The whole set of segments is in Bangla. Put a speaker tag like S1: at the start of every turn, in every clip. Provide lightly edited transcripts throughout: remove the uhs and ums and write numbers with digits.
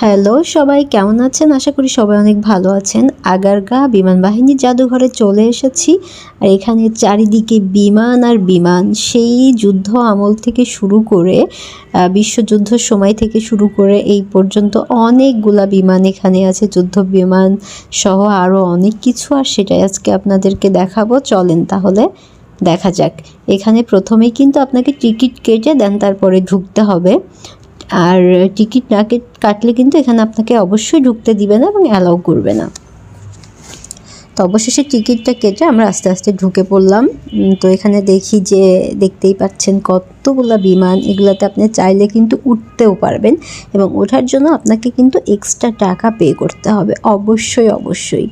S1: হ্যালো সবাই, কেমন আছেন? আশা করি সবাই অনেক ভালো আছেন। আগারগাঁ বিমান বাহিনী জাদুঘরে চলে এসেছি। আর এখানে চারিদিকে বিমান আর বিমান, সেই যুদ্ধ আমল থেকে শুরু করে বিশ্বযুদ্ধের সময় থেকে শুরু করে এই পর্যন্ত অনেকগুলা বিমান এখানে আছে, যুদ্ধ বিমান সহ আরও অনেক কিছু। আর সেটাই আজকে আপনাদেরকে দেখাবো। চলেন তাহলে দেখা যাক। এখানে প্রথমেই কিন্তু আপনাকে টিকিট কেটে দেন তারপরে ঢুকতে হবে। আর টিকিট না কাটলে কিন্তু এখানে আপনাকে অবশ্যই ঢুকতে দিবে না এবং অ্যালাউ করবে না। তো অবশেষে টিকিটটা কেটে আমরা আস্তে আস্তে ঢুকে পড়লাম। তো এখানে দেখি যে দেখতেই পাচ্ছেন কতগুলো বিমান। এগুলোতে আপনি চাইলে কিন্তু উঠতেও পারবেন এবং ওঠার জন্য আপনাকে কিন্তু এক্সট্রা টাকা পে করতে হবে অবশ্যই।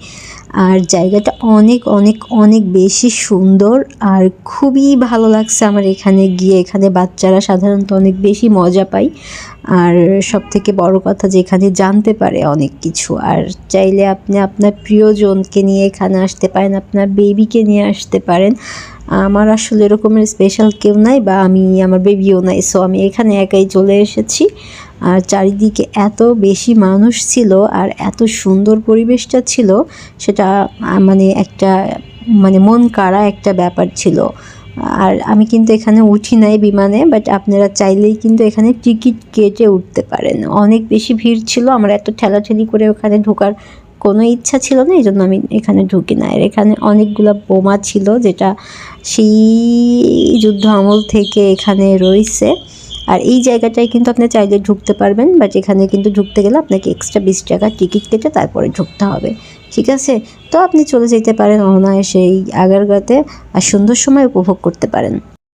S1: আর জায়গাটা অনেক অনেক অনেক বেশি সুন্দর আর খুবই ভালো লাগছে আমার এখানে গিয়ে। এখানে বাচ্চারা সাধারণত অনেক বেশি মজা পায়। আর সবথেকে বড় কথা যে এখানে জানতে পারে অনেক কিছু। আর চাইলে আপনি আপনার প্রিয়জনকে নিয়ে এখানে আসতে পারেন, আপনার বেবিকে নিয়ে আসতে পারেন। আমার আসলে এরকমের স্পেশাল কেউ নাই, বা আমার বেবিও নাই, সো আমি এখানে একাই চলে এসেছি। আর চারিদিকে এত বেশি মানুষ ছিল আর এত সুন্দর পরিবেশটা ছিল, সেটা একটা মন কাড়া একটা ব্যাপার ছিল। আর আমি কিন্তু এখানে উঠি নাই বিমানে, বাট আপনারা চাইলেই কিন্তু এখানে টিকিট কেটে উঠতে পারেন। অনেক বেশি ভিড় ছিল, আমার এত ঠেলাঠেলি করে ওখানে ঢোকার কোনো ইচ্ছা ছিল না, এই জন্য আমি এখানে ঢুকি না। আর এখানে অনেকগুলো বোমা ছিল, যেটা সেই যুদ্ধ আমল থেকে এখানে রয়েছে। আর এই জায়গাটায় কিন্তু আপনি চাইলে ঢুকতে পারবেন, বাট এখানে কিন্তু ঢুকতে গেলে আপনাকে এক্সট্রা 20 টাকা টিকিট কেটে তারপরে ঢুকতে হবে, ঠিক আছে? তো আপনি চলে যেতে পারেন অনায়াসে এই আগারগাঁতে আর সুন্দর সময় উপভোগ করতে পারেন।